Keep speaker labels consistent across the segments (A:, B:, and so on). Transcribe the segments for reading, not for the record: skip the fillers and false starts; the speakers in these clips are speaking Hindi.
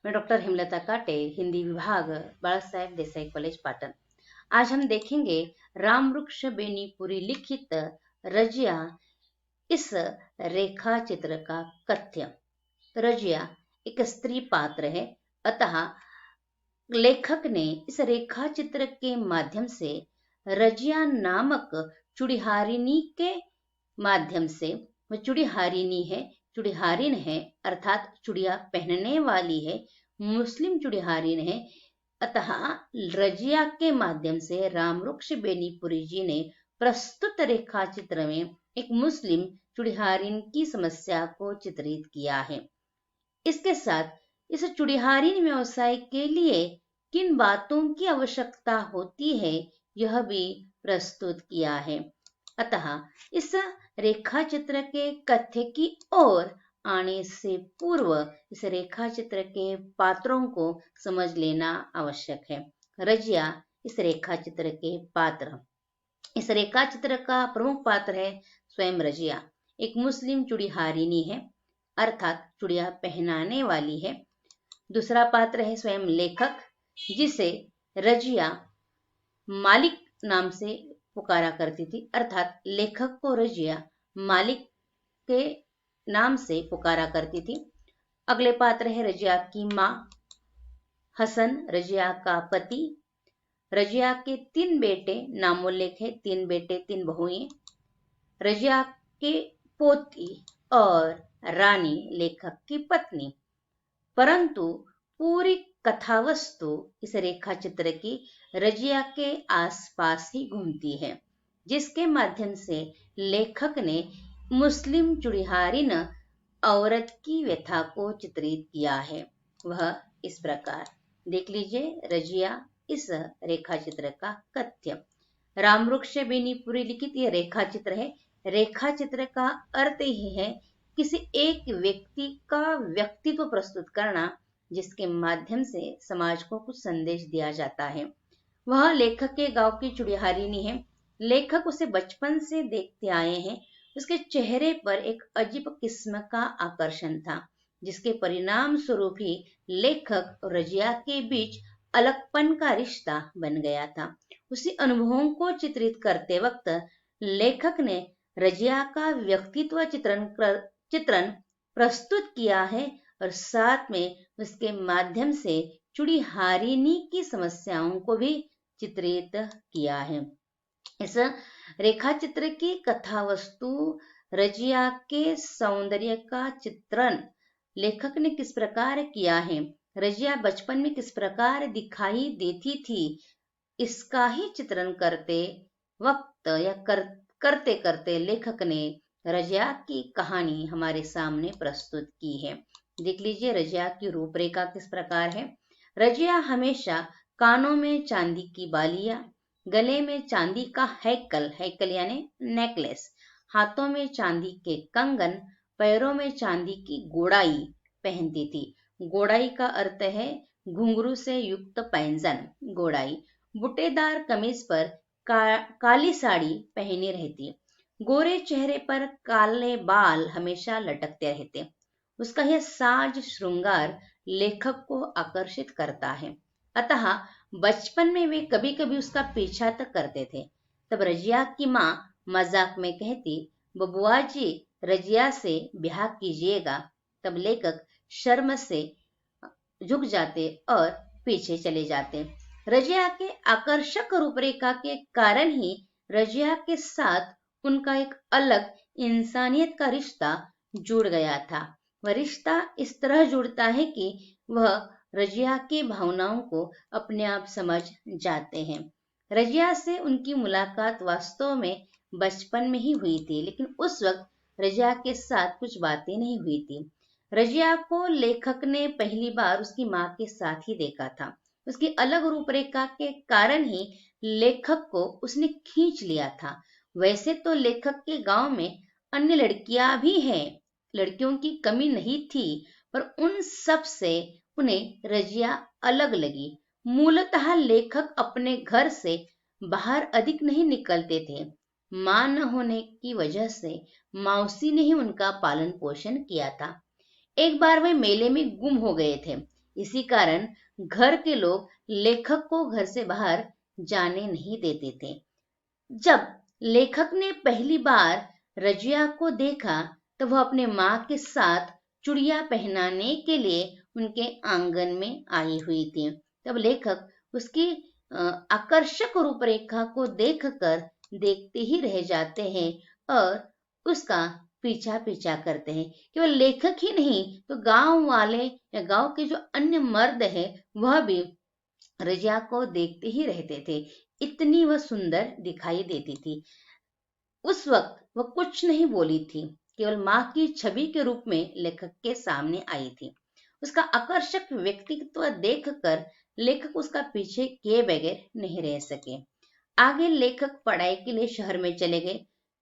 A: मैं डॉक्टर हेमलता काटे, हिंदी विभाग, बाला साहेब देसाई कॉलेज, पाटन। आज हम देखेंगे रामवृक्ष बेनीपुरी लिखित रजिया, इस रेखा चित्र का कथ्य। रजिया एक स्त्री पात्र है, अतः लेखक ने इस रेखा चित्र के माध्यम से रजिया नामक चुड़िहारिनी के माध्यम से, वह चुड़िहारिनी है, चुड़िहारिन है, अर्थात चुड़िया पहनने वाली है, मुस्लिम चुड़िहारिन है। अतः रजिया के माध्यम से रामवृक्ष बेनीपुरी जी ने प्रस्तुत रेखा चित्र में एक मुस्लिम चुड़िहारिन की समस्या को चित्रित किया है। इसके साथ इस चुड़िहारिन व्यवसाय के लिए किन बातों की आवश्यकता होती है, यह भी प्रस्तुत किया है। अतः इस रेखा चित्र के कथ्य की ओर आने से पूर्व इस रेखा चित्र के पात्रों को समझ लेना आवश्यक है। रजिया इस रेखा चित्र के पात्र। इस रेखा चित्र का प्रमुख पात्र है स्वयं रजिया, एक मुस्लिम चुड़िहारिनी है, अर्थात चुड़िया पहनाने वाली है। दूसरा पात्र है स्वयं लेखक, जिसे रजिया मालिक नाम से पुकारा करती थी, अर्थात लेखक को रजिया मालिक के नाम से पुकारा करती थी। अगले पात्र है रजिया की माँ हसन, रजिया का पति। रजिया के 3 बेटे नामोल्लेख है, 3 बेटे 3 बहुएं। रजिया के पोती और रानी लेखक की पत्नी। परंतु पूरी कथावस्तु इस रेखा चित्र की रजिया के आसपास ही घूमती है, जिसके माध्यम से लेखक ने मुस्लिम चुड़िहारिन औरत की व्यथा को चित्रित किया है। वह इस प्रकार, देख लीजिए रजिया इस रेखा चित्र का कथ्य। रामवृक्ष बेनीपुरी लिखित यह रेखा चित्र है। रेखा चित्र का अर्थ ही है किसी एक व्यक्ति का व्यक्तित्व प्रस्तुत करना, जिसके माध्यम से समाज को कुछ संदेश दिया जाता है। वह लेखक के गांव की चुड़िहारिनी है। लेखक उसे बचपन से देखते आए हैं। उसके चेहरे पर एक अजीब किस्म का आकर्षण था, जिसके परिणाम स्वरूप ही लेखक और रजिया के बीच अलगपन का रिश्ता बन गया था। उसी अनुभवों को चित्रित करते वक्त लेखक ने रजिया का व्यक्तित्व चित्रण प्रस्तुत किया है और साथ में उसके माध्यम से चुड़िहारिनी की समस्याओं को भी चित्रित किया है। इस रेखा चित्र की कथा वस्तु रजिया के सौंदर्य का चित्रण लेखक ने किस प्रकार किया है, रजिया बचपन में किस प्रकार दिखाई देती थी, इसका ही चित्रण करते वक्त या करते करते लेखक ने रजिया की कहानी हमारे सामने प्रस्तुत की है। देख लीजिए रजिया की रूपरेखा किस प्रकार है। रजिया हमेशा कानों में चांदी की बालियां, गले में चांदी का हैकल, हैकल यानी नेकलेस, हाथों में चांदी के कंगन, पैरों में चांदी की गोड़ाई पहनती थी। गोड़ाई का अर्थ है घुंघरू से युक्त पैंजन, गोड़ाई। बुटेदार कमीज पर काली साड़ी पहनी रहती। गोरे चेहरे पर काले बाल हमेशा लटकते रहते। उसका यह साज श्रृंगार लेखक को आकर्षित करता है। अतः बचपन में वे कभी कभी उसका पीछा तक करते थे। तब रजिया की माँ मजाक में कहती, बबुआ जी रजिया से ब्याह कीजिएगा। तब लेखक शर्म से झुक जाते और पीछे चले जाते। रजिया के आकर्षक रूपरेखा के कारण ही रजिया के साथ उनका एक अलग इंसानियत का रिश्ता जुड़ गया था। वह रिश्ता इस तरह जुड़ता है कि वह रजिया की भावनाओं को अपने आप समझ जाते हैं। रजिया से उनकी मुलाकात वास्तव में बचपन में ही हुई थी, लेकिन उस वक्त रजिया के साथ कुछ बातें नहीं हुई थी। रजिया को लेखक ने पहली बार उसकी माँ के साथ ही देखा था। उसकी अलग रूपरेखा के कारण ही लेखक को उसने खींच लिया था। वैसे तो लेखक के गांव में अन्य लड़कियां भी हैं, लड़कियों की कमी नहीं थी, पर उन सब से उन्हें रजिया अलग लगी। मूलतः लेखक अपने घर से बाहर अधिक नहीं निकलते थे। मां न होने की वजह से मौसी ने ही उनका पालन पोषण किया था। एक बार वे मेले में गुम हो गए थे। इसी कारण घर के लोग लेखक को घर से बाहर जाने नहीं देते थे। जब लेखक ने पहली बार रजिया को देखा तो वह अपने माँ के साथ चूड़ियां पहनाने के लिए उनके आंगन में आई हुई थी। तब लेखक उसकी आकर्षक रूपरेखा को देखकर देखते ही रह जाते हैं और उसका पीछा पीछा करते हैं। केवल लेखक ही नहीं तो गांव वाले या गांव के जो अन्य मर्द है वह भी रजिया को देखते ही रहते थे, इतनी वह सुंदर दिखाई देती थी। उस वक्त वह कुछ नहीं बोली थी, केवल माँ की छवि के रूप में लेखक के सामने आई थी। उसका आकर्षक व्यक्तित्व देखकर लेखक उसका पीछे किए बगैर नहीं रह सके। आगे लेखक पढ़ाई के लिए शहर में चले गए।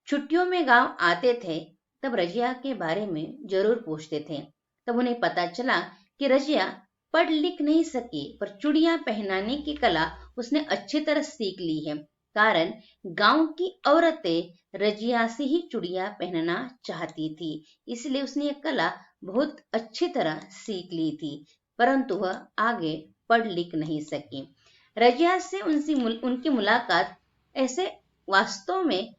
A: छुट्टियों में गांव आते थे तब रजिया के बारे में जरूर पूछते थे। तब उन्हें पता चला कि रजिया पढ़ लिख नहीं सकी पर चूड़ियां पहनाने की कला उसने अच्छी तरह सीख ली है। कारण गांव की औरतें रजिया से ही चूड़ियां पहनना चाहती थी, इसलिए उसने यह कला बहुत अच्छी तरह सीख ली थी, परंतु वह आगे पढ़ लिख नहीं सकी। रजिया से उनकी मुलाकात ऐसे वास्तव में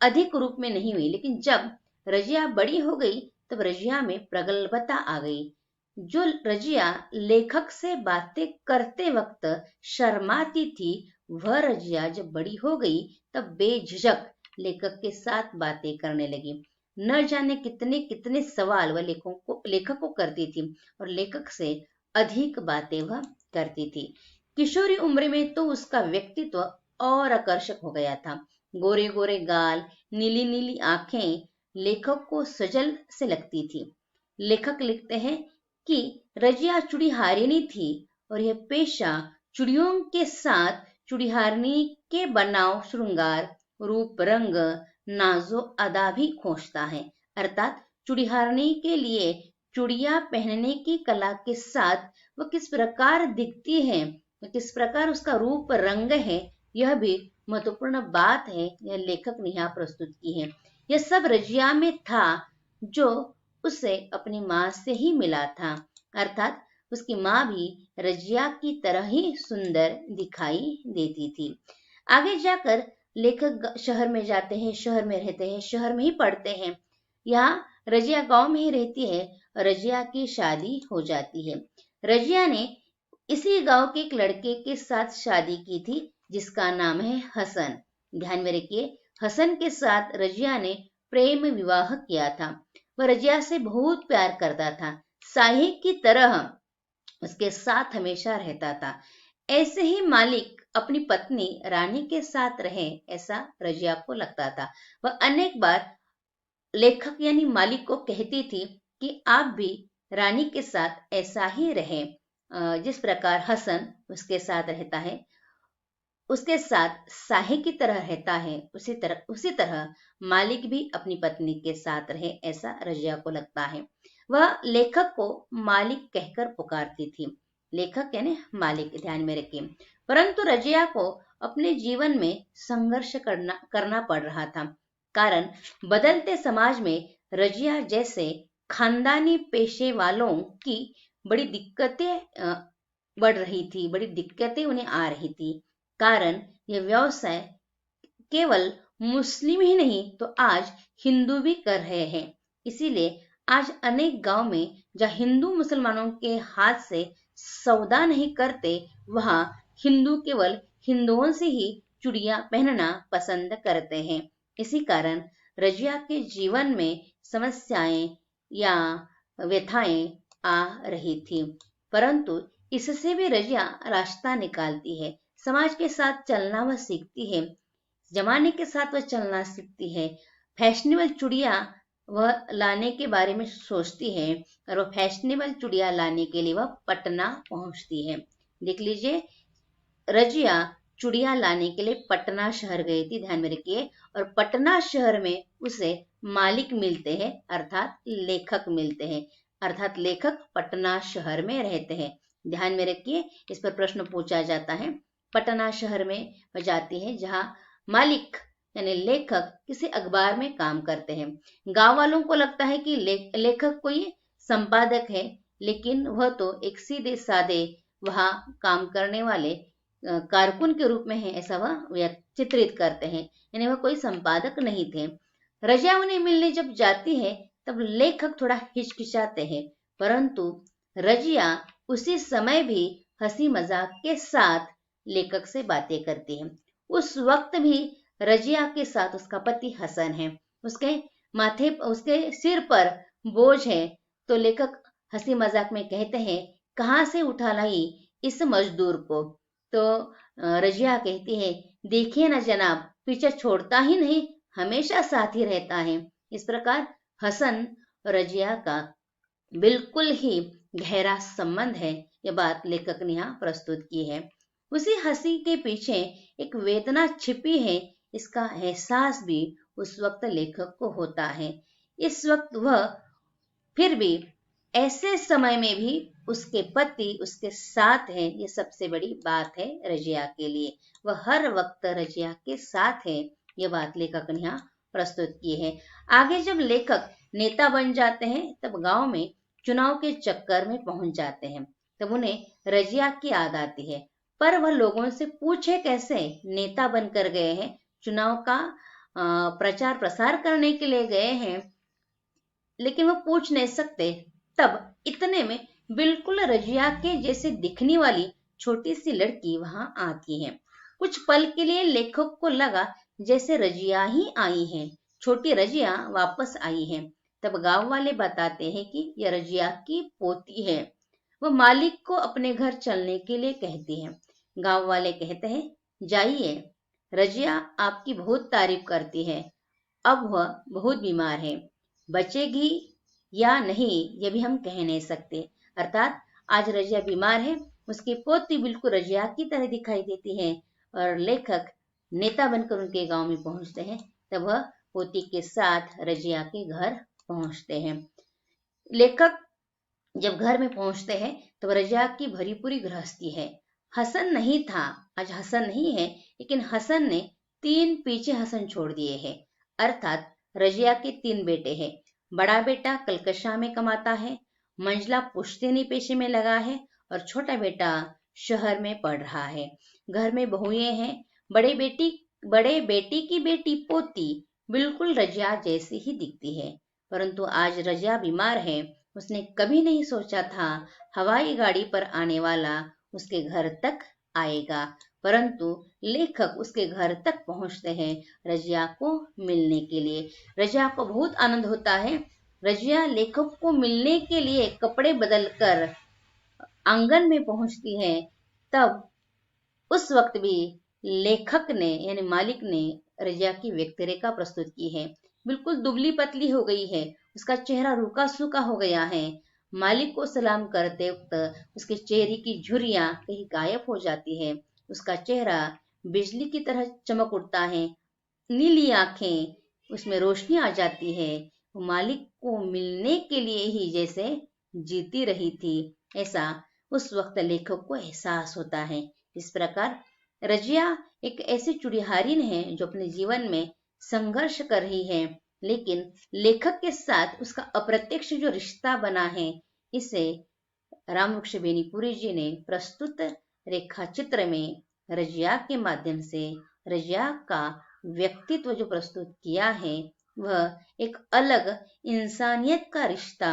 A: अधिक रूप में नहीं हुई, लेकिन जब रजिया बड़ी हो गई तब रजिया में प्रगल्भता आ गई। जो रजिया लेखक से बातें करते वक्त शर्माती थी, वह रजिया जब बड़ी हो गई तब बेझिझक लेखक के साथ बातें करने लगी। न जाने कितने कितने सवाल वह लेखक को करती थी और लेखक से अधिक बातें वह करती थी। किशोरी उम्र में तो उसका व्यक्तित्व और आकर्षक हो गया था। गोरे गोरे गाल, नीली नीली आंखें लेखक को सजल से लगती थी। लेखक लिखते हैं कि रजिया चूड़ीहारिनी थी और यह पेशा चूड़ियों के साथ चूड़ीहारनी के बनाव, श्रृंगार, रूप, रंग, नाजो अदा भी खोजता है। अर्थात चूड़ीहारनी के लिए चूड़ियां पहनने की कला के साथ वह किस प्रकार दिखती है, किस प्रकार उसका रूप रंग है, यह भी महत्वपूर्ण बात है। यह लेखक ने यहाँ प्रस्तुत की है। यह सब रजिया में था जो उसे अपनी माँ से ही मिला था। अर्थात उसकी माँ भी रजिया की तरह ही सुंदर दिखाई देती थी। आगे जाकर लेखक शहर में जाते हैं, शहर में रहते हैं, शहर में ही पढ़ते हैं। यहाँ रजिया गांव में ही रहती है और रजिया की शादी हो जाती है। रजिया ने इसी गांव के एक लड़के के साथ शादी की थी जिसका नाम है हसन। ध्यान में रखिए, हसन के साथ रजिया ने प्रेम विवाह किया था। वह रजिया से बहुत प्यार करता था, साही की तरह उसके साथ हमेशा रहता था। ऐसे ही मालिक अपनी पत्नी रानी के साथ रहे ऐसा रजिया को लगता था। वह अनेक बार लेखक यानी मालिक को कहती थी कि आप भी रानी के साथ ऐसा ही रहें, जिस प्रकार हसन उसके साथ रहता है, उसके साथ साहे की तरह रहता है, उसी तरह मालिक भी अपनी पत्नी के साथ रहे ऐसा रजिया को लगता है। वह लेखक को मालिक कहकर पुकारती थी। लेखक यानी मालिक, ध्यान में रखिए। परंतु रजिया को अपने जीवन में संघर्ष करना पड़ रहा था। कारण बदलते समाज में रजिया जैसे खानदानी पेशे वालों की बड़ी दिक्कतें बढ़ रही थी, बड़ी दिक्कतें उन्हें आ रही थी। कारण यह व्यवसाय केवल मुस्लिम ही नहीं तो आज हिंदू भी कर रहे हैं। इसीलिए आज अनेक गांव में जहाँ हिंदू मुसलमानों के हाथ से सौदा नहीं करते, वहां हिंदू केवल हिंदुओं से ही चूड़ियां पहनना पसंद करते हैं। इसी कारण रजिया के जीवन में समस्याएं या व्यथाएं आ रही थी, परंतु इससे भी रजिया रास्ता निकालती है। समाज के साथ चलना वह सीखती है, जमाने के साथ वह चलना सीखती है। फैशनेबल चूड़ियां वह लाने के बारे में सोचती है और वह फैशनेबल चूड़ियां लाने के लिए वह पटना पहुंचती है। देख लीजिए, रजिया चूड़ियां लाने के लिए पटना शहर गई थी, ध्यान में रखिए। और पटना शहर में उसे मालिक मिलते हैं, अर्थात लेखक मिलते हैं। अर्थात लेखक पटना शहर में रहते हैं। ध्यान में रखिए, इस पर प्रश्न पूछा जाता है। पटना शहर में वह जाती है जहाँ मालिक यानी लेखक किसी अखबार में काम करते हैं। गांव वालों को लगता है कि लेखक कोई संपादक है लेकिन वह तो एक सीधे साधे वहाँ काम करने वाले कारकुन के रूप में है, ऐसा वह चित्रित करते हैं। यानी वह कोई संपादक नहीं थे। रजिया उन्हें मिलने जब जाती है तब लेखक थोड़ा हिचकिचाते हैं, परंतु रजिया उसी समय भी हंसी मजाक के साथ लेखक से बातें करती है। उस वक्त भी रजिया के साथ उसका पति हसन है, उसके माथे उसके सिर पर बोझ है, तो लेखक हंसी मजाक में कहते हैं, कहाँ से उठा लाई इस मजदूर को। तो रजिया कहती है, देखिए ना जनाब, पीछे छोड़ता ही नहीं, हमेशा साथ ही रहता है। इस प्रकार हसन और रजिया का बिल्कुल ही गहरा संबंध है। यह बात लेखक ने यहाँ प्रस्तुत की है। उसी हंसी के पीछे एक वेदना छिपी है, इसका एहसास भी उस वक्त लेखक को होता है। इस वक्त वह फिर भी ऐसे समय में भी उसके पति उसके साथ है, ये सबसे बड़ी बात है रजिया के लिए। वह हर वक्त रजिया के साथ है, ये बात लेखक ने यहाँ प्रस्तुत की है। आगे जब लेखक नेता बन जाते हैं तब गांव में चुनाव के चक्कर में पहुंच जाते हैं, तब उन्हें रजिया की याद आती है। पर वह लोगों से पूछे कैसे, नेता बनकर गए हैं, चुनाव का प्रचार प्रसार करने के लिए गए हैं, लेकिन वो पूछ नहीं सकते। तब इतने में बिल्कुल रजिया के जैसे दिखने वाली छोटी सी लड़की वहां आती है। कुछ पल के लिए लेखक को लगा जैसे रजिया ही आई है। छोटी रजिया वापस आई है। तब गांव वाले बताते हैं कि यह रजिया की पोती है। वह मालिक को अपने घर चलने के लिए कहती है। गांव वाले कहते हैं, जाइए, रजिया आपकी बहुत तारीफ करती है, अब वह बहुत बीमार है, बचेगी या नहीं ये भी हम कह नहीं सकते। अर्थात आज रजिया बीमार है, उसकी पोती बिल्कुल रजिया की तरह दिखाई देती है। और लेखक नेता बनकर उनके गांव में पहुंचते हैं, तब वह पोती के साथ रजिया के घर पहुंचते हैं। लेखक जब घर में पहुंचते हैं तो रजिया की भरी पूरी गृहस्थी है। हसन नहीं था, आज हसन नहीं है, लेकिन हसन ने तीन पीछे हसन छोड़ दिए हैं। अर्थात रजिया के तीन बेटे हैं। बड़ा बेटा कलकत्ता में कमाता है, मंझला पुश्तैनी पेशे में लगा है और छोटा बेटा शहर में पढ़ रहा है। घर में बहुएं हैं। बड़े बेटी की बेटी पोती बिल्कुल रजिया जैसी ही दिखती है, परंतु आज रजिया बीमार है। उसने कभी नहीं सोचा था हवाई गाड़ी पर आने वाला उसके घर तक आएगा, परंतु लेखक उसके घर तक पहुंचते हैं रजिया को मिलने के लिए। रजिया को बहुत आनंद होता है। रजिया लेखक को मिलने के लिए कपड़े बदलकर आंगन में पहुंचती है। तब उस वक्त भी लेखक ने यानी मालिक ने रजिया की व्यक्तिरेखा प्रस्तुत की है। बिल्कुल दुबली पतली हो गई है, उसका चेहरा रूखा सूखा हो गया है। मालिक को सलाम करते वक्त उसके चेहरे की झुर्रियां कहीं गायब हो जाती है। उसका चेहरा बिजली की तरह चमक उठता है, नीली आंखें, उसमें रोशनी आ जाती है। वो मालिक को मिलने के लिए ही जैसे जीती रही थी, ऐसा उस वक्त लेखक को एहसास होता है। इस प्रकार रजिया एक ऐसी चुड़िहारिन है जो अपने जीवन में संघर्ष कर रही है, लेकिन लेखक के साथ उसका अप्रत्यक्ष जो रिश्ता बना है, इसे रामवृक्ष बेनीपुरी जी ने प्रस्तुत रेखा चित्र में रजिया के माध्यम से रजिया का व्यक्तित्व जो प्रस्तुत किया है, वह एक अलग इंसानियत का रिश्ता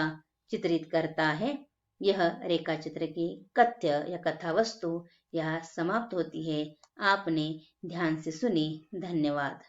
A: चित्रित करता है। यह रेखा चित्र की कथ्य या कथा वस्तु यह समाप्त होती है। आपने ध्यान से सुनी, धन्यवाद।